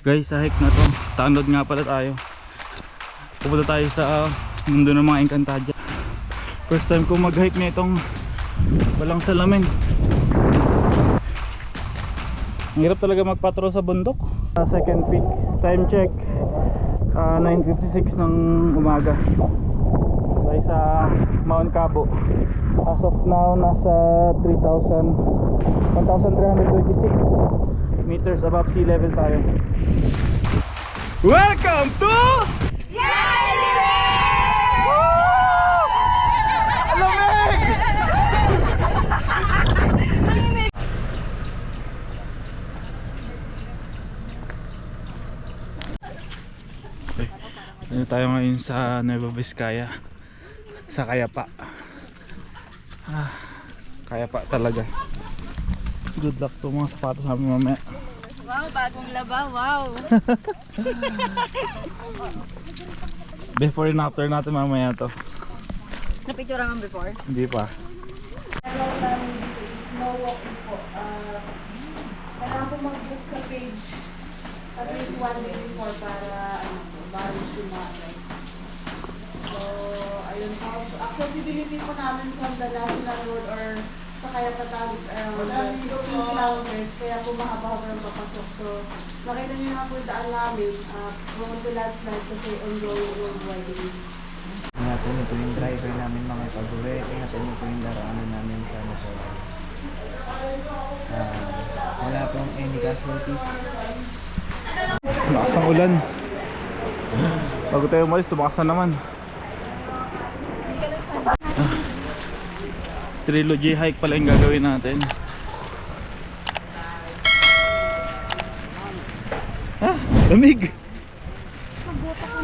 Guys, sa hike na to, tanod nga pala tayo. Pupunta tayo sa mundo ng mga Encantadia. First time ko mag-hike na itong walang salamin. Ang hirap talaga magpatrol sa bundok. Second peak, time check 9:56 ng umaga. Tayo sa Mount Cabo. As of now, nasa 1,326 meters above sea level tayo. Welcome to Lamig! Okay. Ano tayo ngayon sa Nueva Vizcaya, sa Kayapa. Kayapa talaga. Good luck to mga sapatos namin mamaya. Wow, bagong laba, wow. Before and after natin mamaya to. Napicture ang before? Hindi pa. No walking po. Kailangan po mag-book sa page at least 1 day before para manage yung mga rides. So, ayun po. So, accessibility po namin from the national road or sa Kayapa Talis around 16 kilometers. Kaya po mahaba-haba ng papasok. So, makita nyo na po yung daan namin. Prone to landslide kasi ongoing road widening. Ingatan niyo po yung driver namin mga pag-uwi. Ingatan niyo po yung daraanan namin sa Masol. Wala pong any casualties. Lakas ang ulan. Bago tayo umalis, tumakas na naman. Trilogy hike pala yung gagawin natin. Lamig!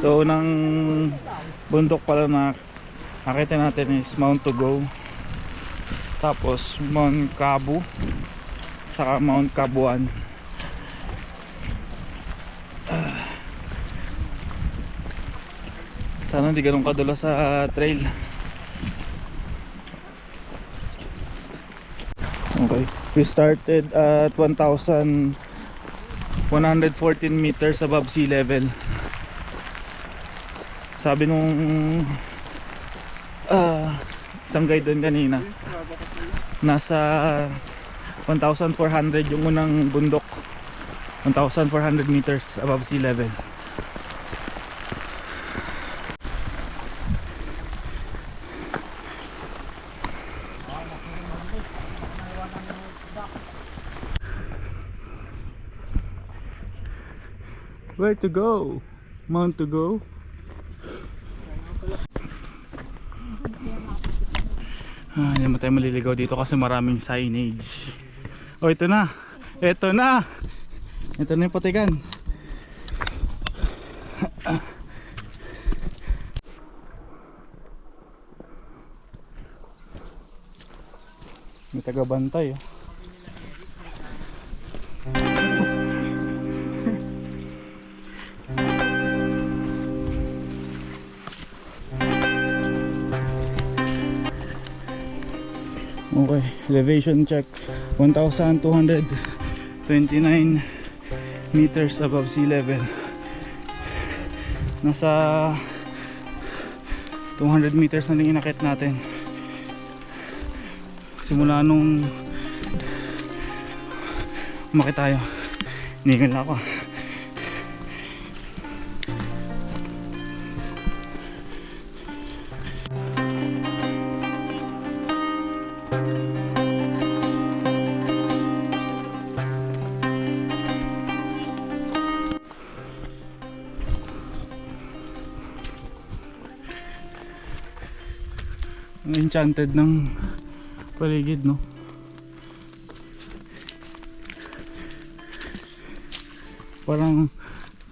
So, unang bundok pala na nakita natin is Mount Tugo, tapos Mount Cabo, saka Mount Cabuan. Sana hindi ganun kadula sa trail. Okay, we started at 1,114 meters above sea level. Sabi nung isang guide doon kanina, nasa 1,400 yung unang bundok. 1,400 meters above sea level. Where to go? Mount to go? Hindi mo tayo maliligaw dito kasi maraming signage. Oh, ito na! Ito na! Ito na yung patigan. May tagabantay, oh. Okay, elevation check 1,229 meters above sea level. Nasa 200 meters na lang inakit natin simula nung umakit tayo. Hinihingal na ako. Enchanted ng paligid, no? Parang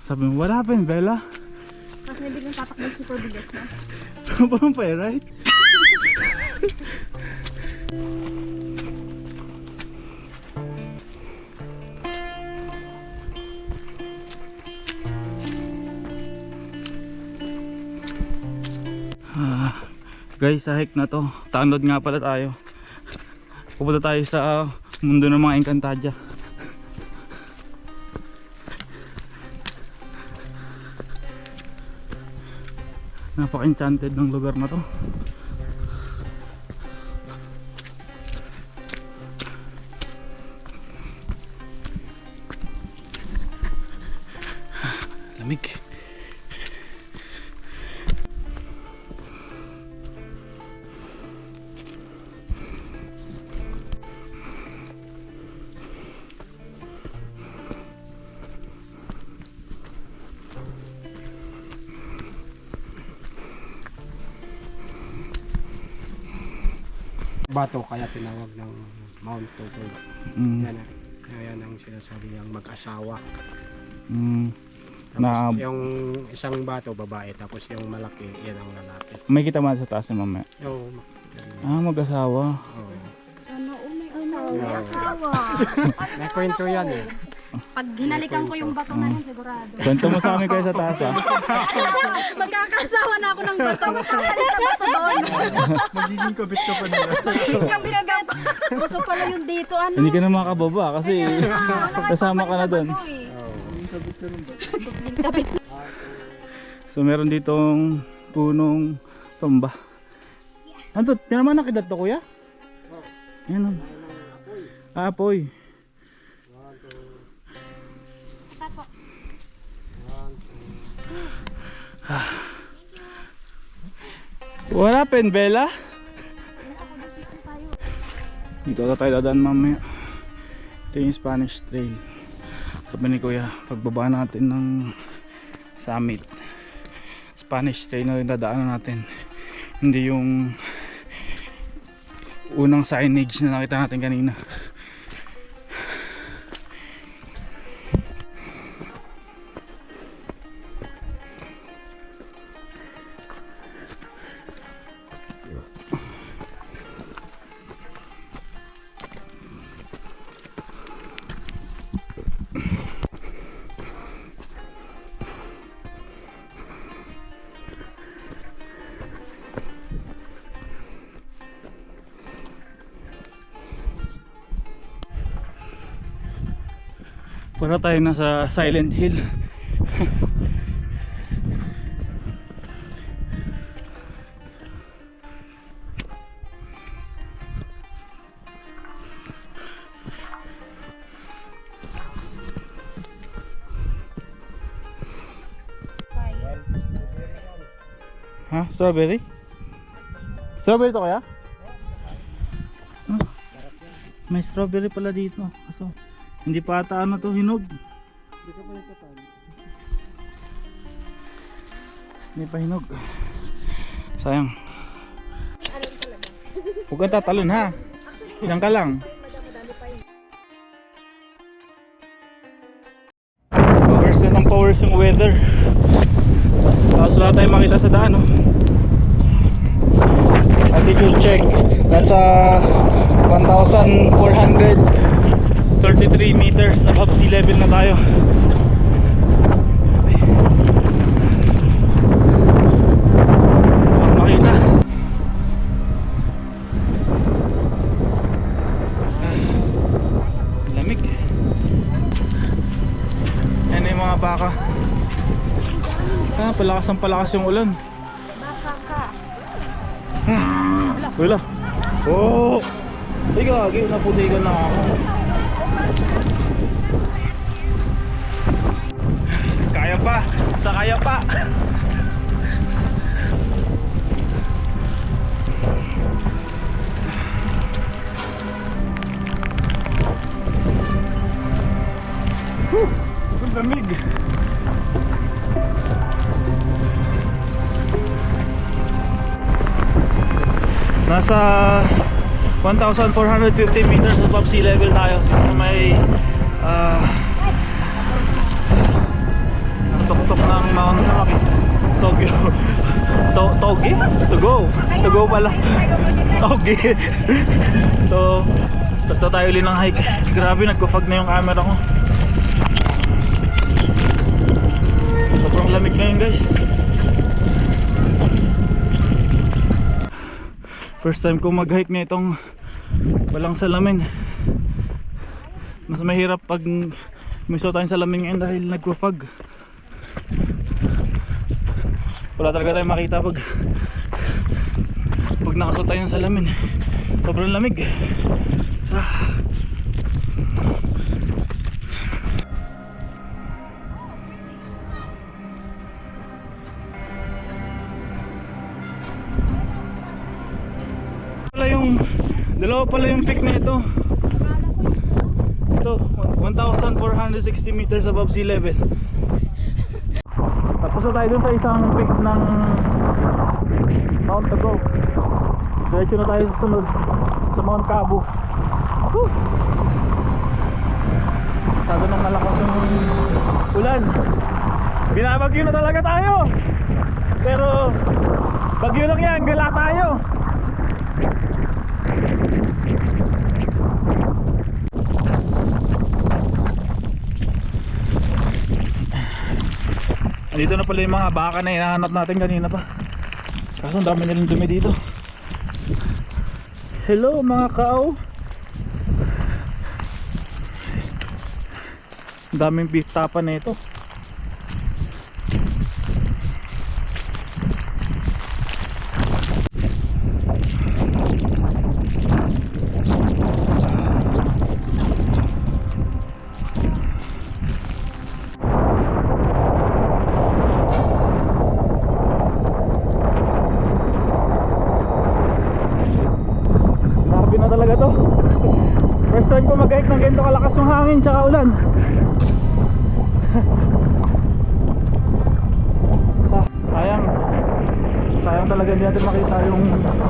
sabi mo, what happened, Bella? Kasi hindi nang tatakbo super bigas na. Parang pa, right? Guys, sa hike na to, tanod nga pala tayo. Pupunta tayo sa mundo ng mga Encantadia. Napaka-enchanted ng lugar na to. Lamig. Bato kaya tinawag ng Mount Totoy. Mm. Yan ang sinasabi niyang mag-asawa. Mm. Tapos Na yung isang bato babae, tapos yung malaki yan ang lalaki. may kita man sa taas ni mamaya. Yung Mag-asawa. Sana may May asawa. may kwento yan eh. Pag hinalikan ko yung bato na yun, sigurado. Kwento mo sa amin kayo sa taas ah. Magkakasawa na ako ng bato. Magkakalis na bato doon. Magiging kabit ka pa nila. Yung binagata. Gusto pala yung dito, ano? Hindi ka na makababa kasi kasama ka na doon. Kabit. So meron ditong punong tomba. Ano to? Tinaman na kidat to kuya? Yan o. Apoy. What happened, Bella? Dito na tayo dadaan mamaya. Ito yung Spanish Trail. Sabi ni Kuya, pagbaba natin ng summit, Spanish Trail na rin dadaanan natin. Hindi yung unang signage na nakita natin kanina. Para tayo nasa Silent Hill. Ha? Strawberry? Strawberry to kaya? Ah, may strawberry pala dito. Kaso hindi pa ata ano to, hinog. Hindi pa hinog. Sayang. Huwag kang tatalon ha. Diyan ka lang. Powers na ng powers yung weather. Tapos wala tayong makita sa daan oh. Altitude check. Nasa 1,433 meters above sea level na tayo. Huwag makita. Lamig. Yan na yung mga baka. Palakas ang palakas yung ulan. Baka ka. Wala. Oh! Sige, naputikan na ako. Kaya pa! Sa kaya pa! Ang lamig! Nasa 1,450 meters above sea level tayo. May tuktok ng Mount Tokyo. Togi? To go pala. Togi. So tayo ulit ng hike. Grabe, nagko-fog na yung camera ko. Sobrang lamig ngayon guys. First time ko mag-hike na itong walang salamin. Mas mahirap pag may suot tayong salamin ngayon dahil nagpo-fog. wala talaga tayong makita pag nakasuot tayo ng salamin. Sobrang lamig. Dalawa pala yung peak na ito. Ito 1,460 meters above sea level. Tapos na tayo dun sa isang peak ng Mount Tago. Diretso na tayo sa sunod sa Mount Cabo. Masyado nang malakas yung ulan. Binabagyo na talaga tayo. Pero bagyo lang yan, gala tayo. Dito na pala yung mga baka na hinahanap natin kanina pa. Kaso ang dami na rin dumi dito. Hello mga cow. Ang daming beef tapa na ito. First time ko mag-hike ng ganito kalakas yung hangin tsaka ulan. Sayang talaga hindi natin makita yung mga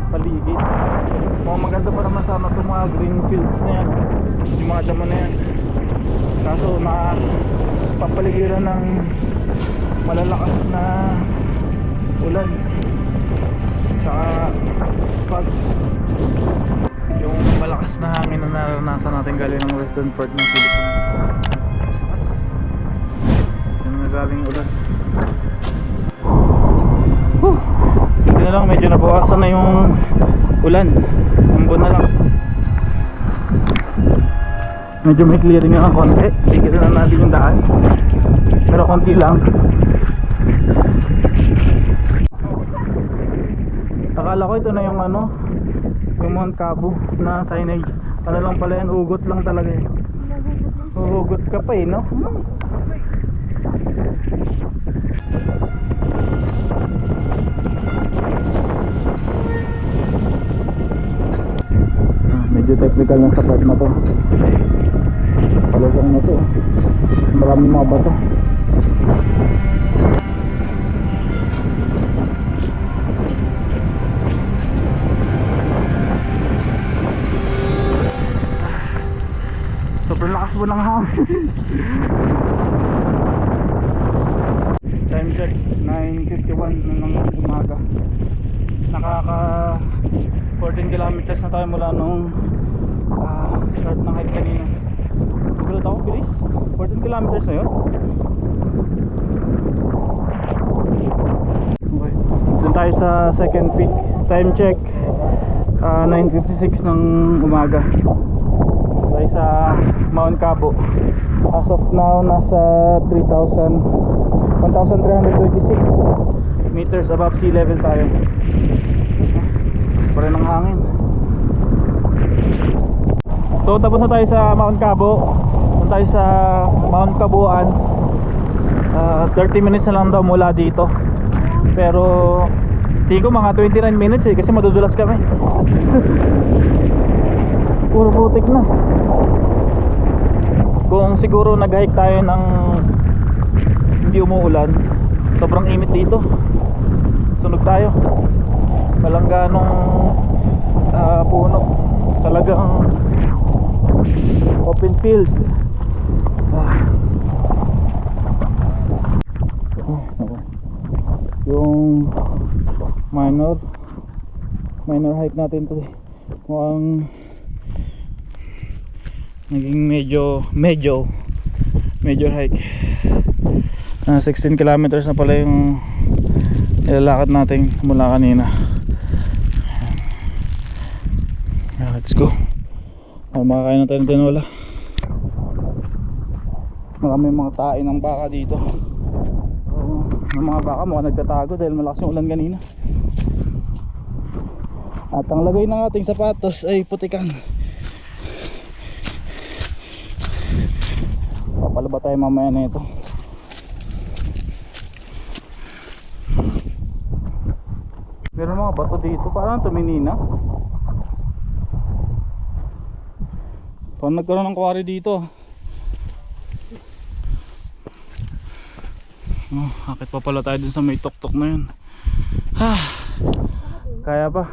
paligid. Maganda pa naman sana itong mga green fields na yan, yung mga damo na yan. Kaso papaligiran ng malalakas na ulan. Saka pag yung malakas na hangin na naranasan natin galing ng western part ng Philippines, yung nagaling ulan. Hindi na lang, medyo nabawasan na yung ulan. Ambon na lang. Medyo may clearing na ng konti. Tigil na natin yung daan, pero konti lang. Akala ko ito na yung yung Mount Cabo na signage. Ano lang pala yan, ugot lang talaga eh. Uhugot ka pa eh, no? Medyo technical na sa part na to. Talagang na to. Maraming mga bato. Sobrang lakas mo ng hangin. Time check 9:51 ng umaga. Nakaka 14 kilometers na tayo mula nung start ng hike kanina. Gulat ako, bilis. 14 kilometers na yun. Okay, dun tayo sa second peak. Time check 9:56 ng umaga. Tayo sa Mount Cabo. As of now nasa 1,326 meters above sea level tayo. Pa rin ang hangin. So tapos na tayo sa Mount Cabo. Tapos tayo sa Mount Cabuan. 30 minutes na lang daw mula dito. Pero tingin ko mga 29 minutes kasi madudulas kami. Puro putik na. Kung siguro nag-hike tayo ng hindi umuulan, sobrang init dito, sunog tayo. Walang ganong puno, talagang open field. Yung minor hike natin to mukhang naging major hike. 16 kilometers na pala yung ilalakad natin mula kanina. Let's go. Makakain na tayo ng tinola. Marami mga tae ng baka dito. So, yung mga baka mukhang nagtatago dahil malakas yung ulan kanina. At ang lagay ng ating sapatos ay putikan. Papalaba tayo mamaya na ito. Meron mga bato dito, parang tuminina. Parang nagkaroon ng quarry dito. Oh, akit pa pala tayo dun sa may tuktok na yun. Kaya pa.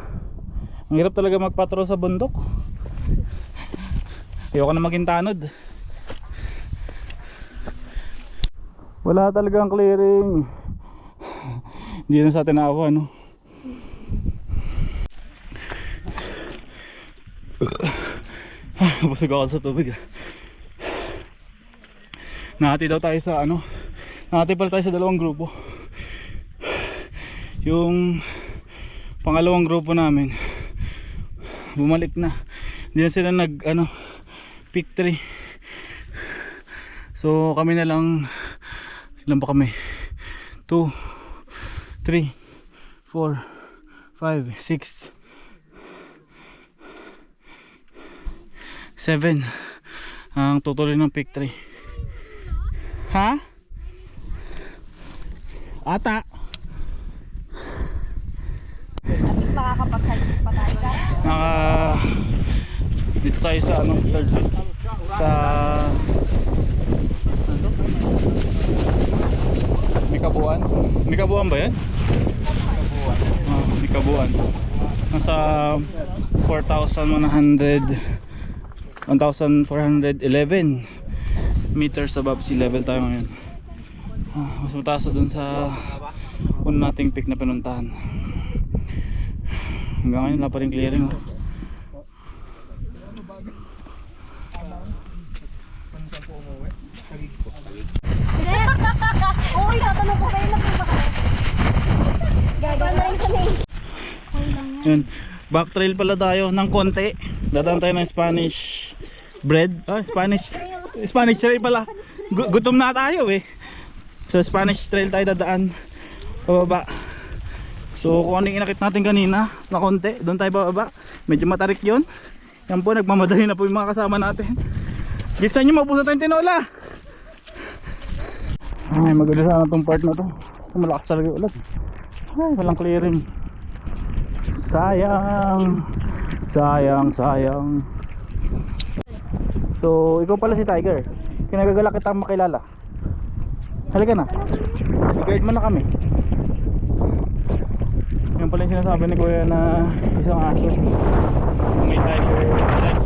Ang hirap talaga magpatrol sa bundok. Ayoko na maging tanod. Wala talagang clearing. Hindi na sa atin naawa, no? Busog ako sa tubig. Nahati daw tayo sa ano, nahati pala tayo sa dalawang grupo. Yung pangalawang grupo namin bumalik na. Hindi na sila nag ano, pick 3. So kami na lang. Ilan ba kami? 2, 3, 4, 5, 6, 7 ang tutuloy ng pick 3. Ha? Ata. Makakapag-hike pa tayo. Dito tayo sa ano, third week. Sa ano? Mikabuan. Mikabuan ba yan? Mikabuan. Nasa 1,411 meters above sea level tayo ngayon. Mas mataas dun sa una nating peak na pinuntahan. Hanggang ngayon wala pa rin clearing. Uy, tatanong ko kayo na po ba kayo? Gagawin na rin kami. Yun, back trail pala tayo ng konti. Dadaan tayo ng Spanish bread. Spanish trail pala. Gutom na tayo eh. So Spanish trail tayo dadaan pababa. So kung ano yung inakit natin kanina na konti, doon tayo bababa. Medyo matarik yun. Yan po, nagmamadali na po yung mga kasama natin. Bilisan nyo, maubusan tayong tinola. Ay, maganda sana itong part na to. Malakas talaga yung ulan. Ay, walang clearing. Sayang. So ikaw pala si Tiger. Kinagagalak kita makilala. Halika na. I-guide mo na kami. Yan pala yung sinasabi ni Kuya na isang aso. May tiger like.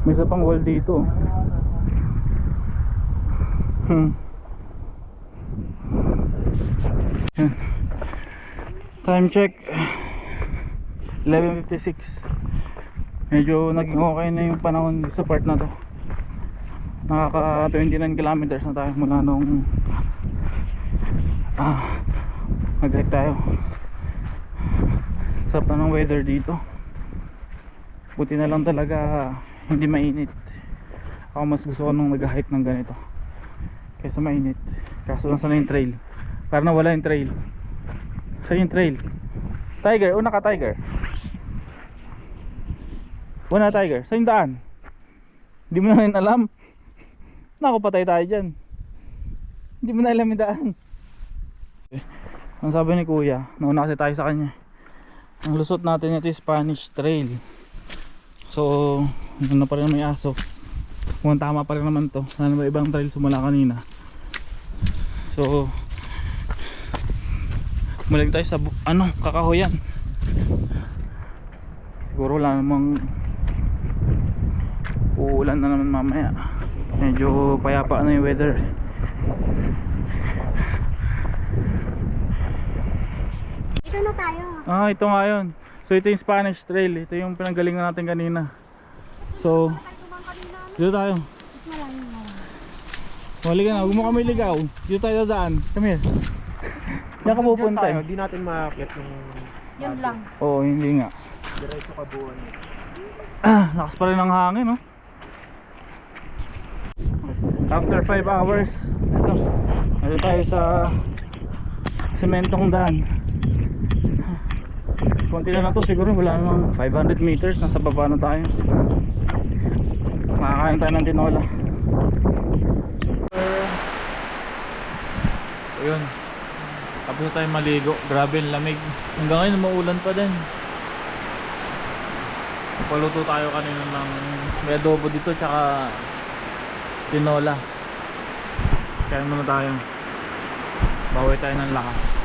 May isa pang wall dito. Time check 11:56. Medyo naging okay na yung panahon sa part na to. Nakaka 29 kilometers na tayo mula nung nag-hike tayo. Sarap na ng weather dito. Buti na lang talaga hindi mainit. Ako mas gusto ko nung nag-hike ng ganito kaysa mainit. Kaso lang sana yung trail. Para na wala yung trail. Saan yung trail? Tiger, una ka Tiger. Una Tiger, saan yung daan? Hindi mo na rin alam. Naku, patay tayo dyan. Hindi mo na alam yung daan. Ang sabi ni Kuya, nauna kasi tayo sa kanya. Ang lusot natin ito yung Spanish Trail. So, yun na pa rin may aso. Kung tama pa rin naman to. Sana may ibang trail sumula kanina. So, balik tayo sa kakahoyan. Siguro wala namang uulan na naman mamaya. Medyo payapa na yung weather. Ito na tayo. Ito nga yun. So ito yung Spanish Trail. Ito yung pinanggalingan natin kanina. So dito tayo. Wali ka na, huwag mo kami ligaw. Dito tayo dadaan. Come here. Diyan ka pupunta eh. Di natin maakyat yung... Yun lang. Oo, hindi nga. Diretso kabuuan. Lakas pa rin ang hangin, no? After 5 hours, ito tayo sa sementong daan. Konti na to, siguro wala namang 500 meters, nasa baba na tayo. Makakain tayo ng tinola. Ayun, tapos na tayo maligo. Grabe ang lamig. Hanggang ngayon maulan pa din. Paluto tayo kanina ng may adobo dito tsaka tinola. Kain muna tayo. Bawi tayo ng lakas.